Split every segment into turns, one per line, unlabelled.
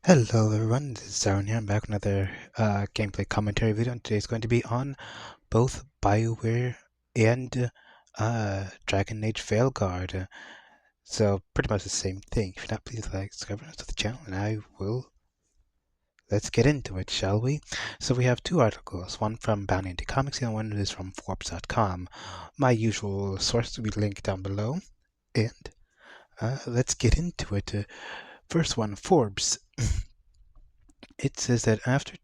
Hello everyone, this is Aaron here. I'm back with another gameplay commentary video, and today's going to be on both bioware and Dragon Age veilguard. So pretty much the same thing. If you're not, please like, subscribe to the channel, and let's get into it, shall we? So we have two articles, one from Bounty into Comics and one is from Forbes.com. My usual source will be linked down below, and let's get into it. First one, Forbes. It says that after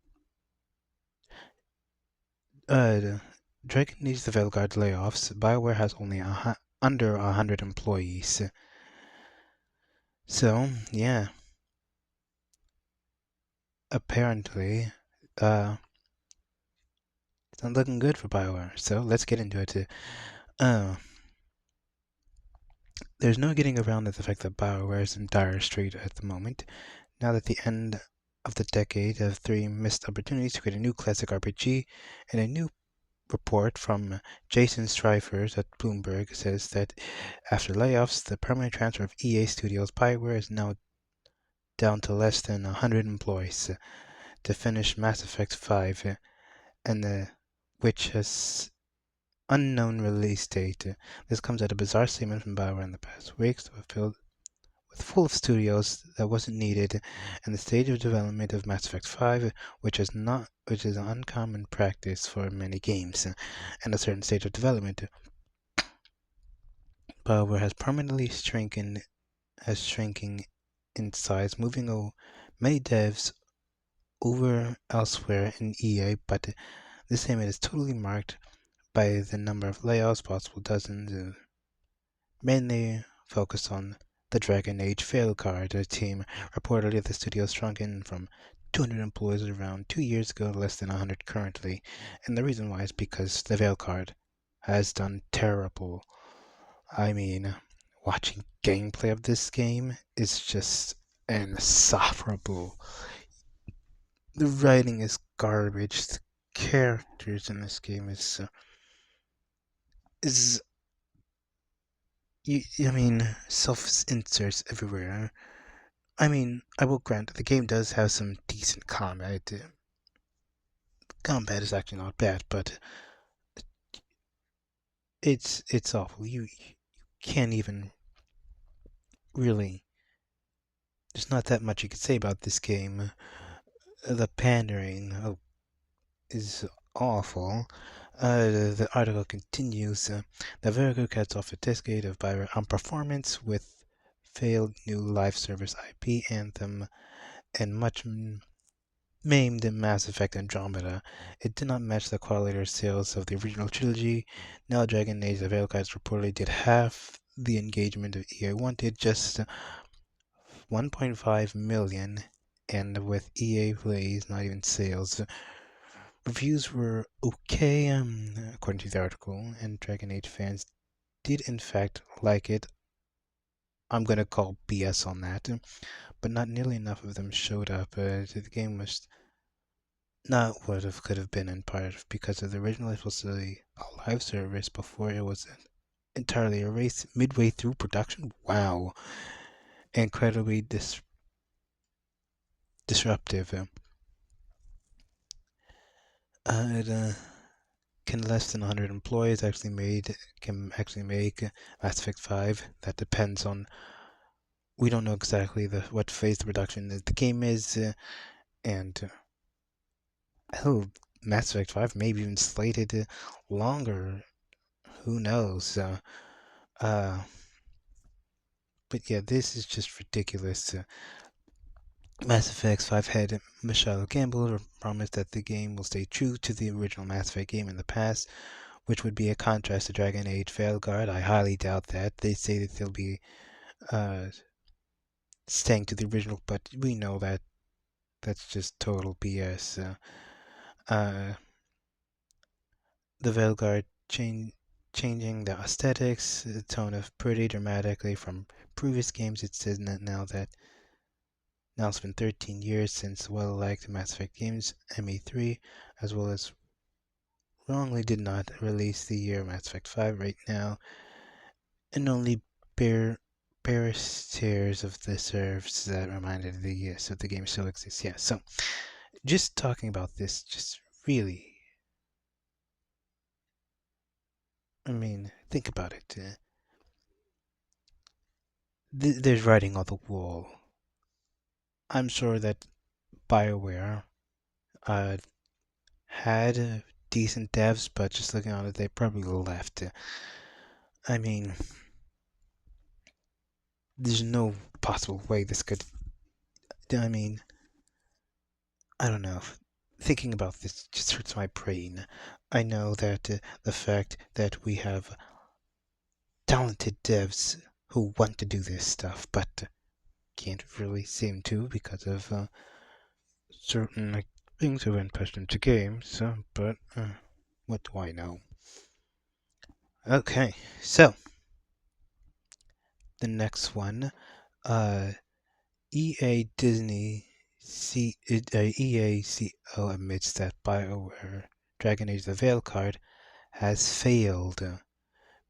Uh, Dragon Age the Veilguard layoffs, BioWare has only under 100 employees. So, yeah, apparently, it's not looking good for BioWare. So, let's get into it. Uh, there's no getting around the fact that BioWare is in dire strait at the moment. Now that the end of the decade have three missed opportunities to create a new classic RPG, and a new report from Jason Strifers at Bloomberg says that after layoffs, the permanent transfer of EA Studios BioWare is now down to less than 100 employees to finish Mass Effect 5, and which has unknown release date. This comes at a bizarre statement from BioWare in the past weeks that were filled with full of studios that wasn't needed, and the stage of development of Mass Effect 5, which is an uncommon practice for many games, and a certain stage of development. BioWare has permanently shrinking in size, moving many devs over elsewhere in EA, but this statement is totally marked by the number of layoffs, possible dozens, mainly focused on the Dragon Age veilguard team. Reportedly, the studio shrunken from 200 employees around 2 years ago to less than 100 currently, and the reason why is because the veilguard has done terrible. I mean, watching gameplay of this game is just insufferable. The writing is garbage. The characters in this game is I mean, self inserts everywhere. I mean, I will grant the game does have some decent combat. Combat is actually not bad, but it's awful. You can't even really. There's not that much you could say about this game. The pandering is awful. The article continues. The Vertigo cuts off a decade of Byron on performance with failed new live service IP Anthem and much maimed in Mass Effect Andromeda. It did not match the quality or sales of the original trilogy. Now Dragon Age the Veilguards reportedly did half the engagement of EA wanted, just 1.5 million, and with EA plays, not even sales. Reviews were okay, according to the article, and Dragon Age fans did in fact like it. I'm gonna call BS on that, but not nearly enough of them showed up. The game was not what it could have been in part because of the original was supposed to be a live service before it was entirely erased midway through production. Wow, incredibly disruptive. It can less than 100 employees can actually make Mass Effect 5. That depends on, we don't know exactly what phase the production is the game is, and hell, Mass Effect 5 maybe even slated longer. Who knows? Uh, but yeah, this is just ridiculous. Mass Effect 5 head Michelle Gamble promised that the game will stay true to the original Mass Effect game in the past, which would be a contrast to Dragon Age Veilguard. I highly doubt that. They say that they'll be uh, staying to the original, but we know that that's just total BS. The Veilguard changing the aesthetics, the tone of pretty dramatically from previous games. It says that now it's been 13 years since well-liked Mass Effect games ME3, as well as wrongly did not release the year Mass Effect 5 right now, and only bare barriers of the serves that reminded the yes of the game still exists. Yeah, so just talking about this, just really, I mean, think about it. There's writing on the wall. I'm sure that BioWare uh, had decent devs, but just looking at it, they probably left. I mean, there's no possible way this could. I mean, I don't know. Thinking about this just hurts my brain. I know that the fact that we have talented devs who want to do this stuff, but can't really seem to because of certain things have been pushed into games. But what do I know? Okay, so the next one, uh, EA Disney EACO admits that BioWare Dragon Age: The Veilguard has failed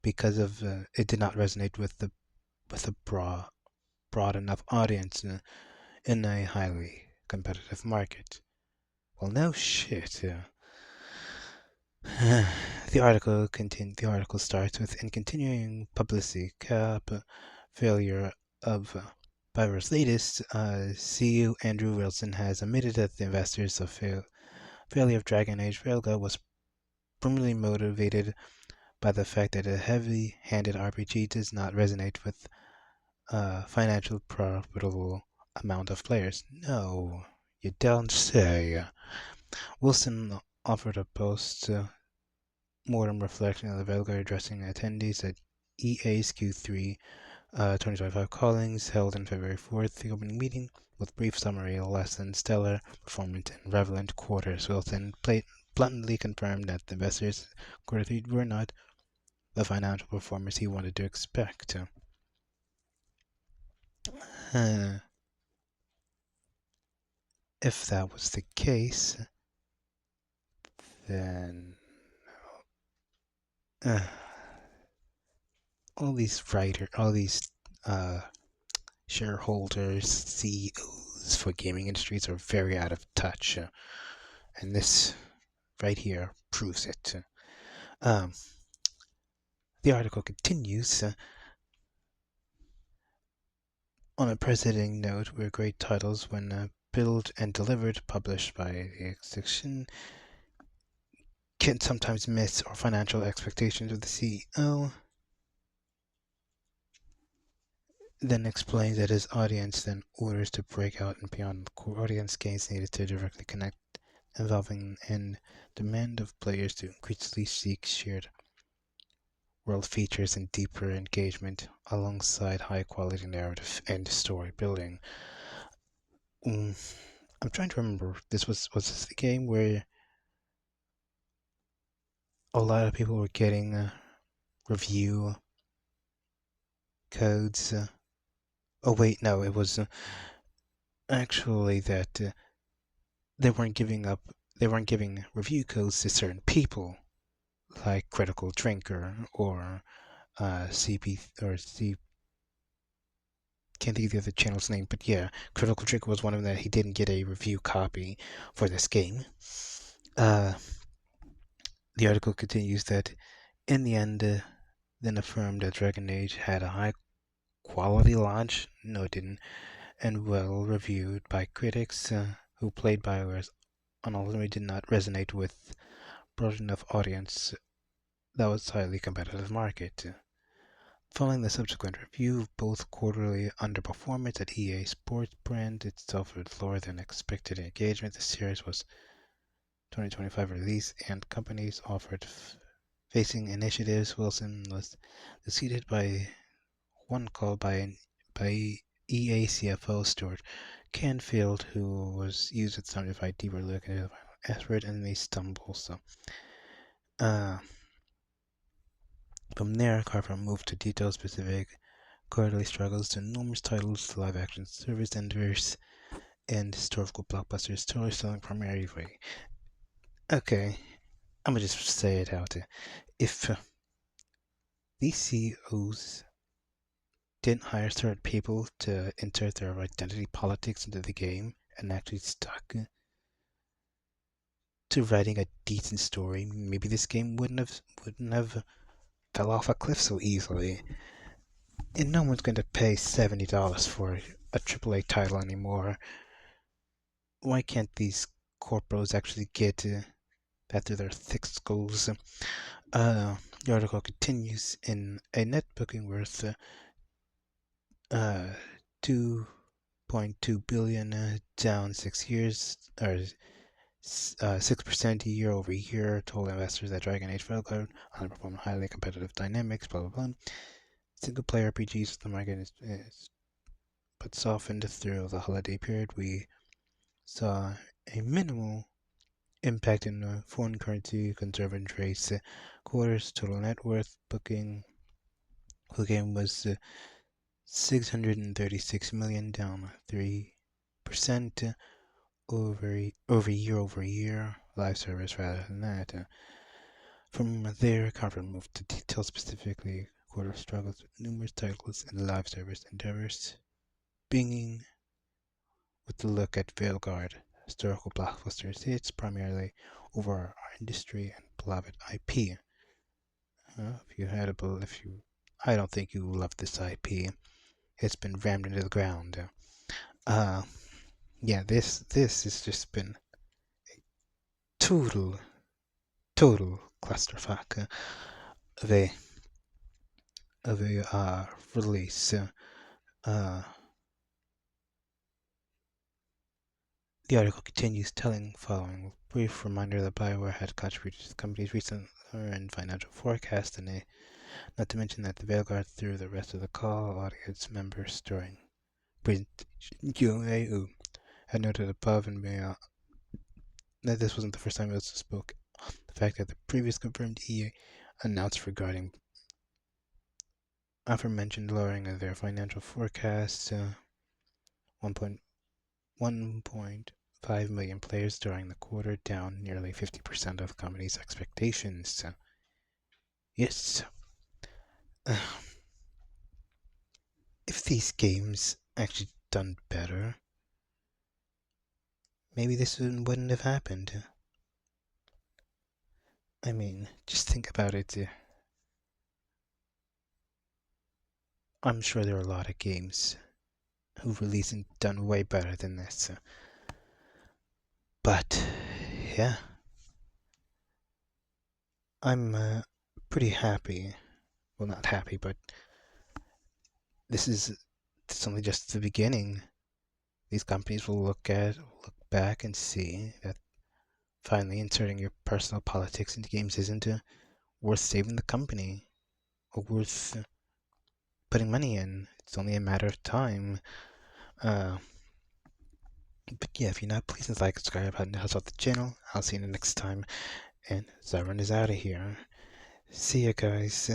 because of it did not resonate with a broad enough audience in a highly competitive market. Well, no shit. The article starts with in continuing publicity cap failure of Byro's latest CEO Andrew Wilson has admitted that the investors of failure of Dragon Age Railgun was primarily motivated by the fact that a heavy-handed RPG does not resonate with a financial profitable amount of players. No, you don't say. Wilson offered a post mortem reflection of the Veilguard addressing attendees at EA's Q3 2025 callings held on February 4th. The opening meeting, with brief summary, less than stellar performance in relevant quarters. Wilson bluntly confirmed that the investors' quarter three were not the financial performance he wanted to expect. Uh, if that was the case, then uh, all these uh, shareholders, CEOs for gaming industries are very out of touch, and this right here proves it. Um, the article continues on a preceding note where great titles, when built and delivered, published by the execution, can sometimes miss or financial expectations of the CEO. Then explains that his audience then orders to break out and beyond the core audience gains needed to directly connect, involving in demand of players to increasingly seek shared world features and deeper engagement alongside high quality narrative and story building. Mm, I'm trying to remember. Was this the game where a lot of people were getting review codes? Oh wait, no, it was actually that they weren't giving up. They weren't giving review codes to certain people, like Critical Drinker or CP or C. Can't think of the other channel's name, but yeah, Critical Drinker was one of them that he didn't get a review copy for this game. Uh, the article continues that in the end, then affirmed that Dragon Age had a high quality launch. No, it didn't, and well reviewed by critics who played BioWare's and ultimately did not resonate with broad enough audience that was highly competitive market. Following the subsequent review of both quarterly underperformance at EA Sports brand itself with lower than expected engagement, the series was 2025 release and companies offered facing initiatives. Wilson was succeeded by one call by EA CFO Stuart Canfield, who was used at 75 deeper look into the final effort and they stumble. So uh, from there, Carver moved to detail-specific quarterly struggles to enormous titles, live-action service enders, and historical blockbuster storytelling primarily. Okay, I'm gonna just say it out. If these CEOs didn't hire third people to insert their identity politics into the game and actually stuck to writing a decent story, maybe this game wouldn't have fell off a cliff so easily. And no one's going to pay $70 for a AAA title anymore. Why can't these corporos actually get that through their thick skulls? The article continues in a net booking worth 2.2 billion, down 6 years, or 6% year over year. Told investors that Dragon Age Veilguard underperformed highly competitive dynamics. Blah blah blah. Single player RPGs, the market is but softened through the holiday period. We saw a minimal impact in foreign currency conservative trace quarters. Total net worth booking the game was 636 million, down 3% over year. Live service rather than that. From there, Carver moved to detail specifically quarter struggles with numerous titles and live service endeavors, beginning with the look at veilguard historical blockbusters hits primarily over our industry and beloved IP. If you had a if you, I don't think you love this IP. It's been rammed into the ground. Uh, yeah, this has just been total total clusterfuck of a release. Uh, the article continues telling following brief reminder that bioware had contributed to the company's recent and financial forecast, and not to mention that the veilguard threw the rest of the call audience members during presentation Q&A who had noted above and that this wasn't the first time it was spoke. The fact that the previous confirmed EA announced regarding aforementioned lowering of their financial forecast, 1.5 million players during the quarter, down nearly 50% of the company's expectations. Yes. If these games actually done better, maybe this wouldn't have happened. I mean, just think about it. I'm sure there are a lot of games who've released and done way better than this. But, yeah. I'm pretty happy. Well, not happy, but this is only just the beginning. These companies will look back and see that finally inserting your personal politics into games isn't worth saving the company or worth putting money in. It's only a matter of time. But yeah, if you're not, please like, subscribe, and help out the channel. I'll see you next time. And Zyron is out of here. See ya, guys.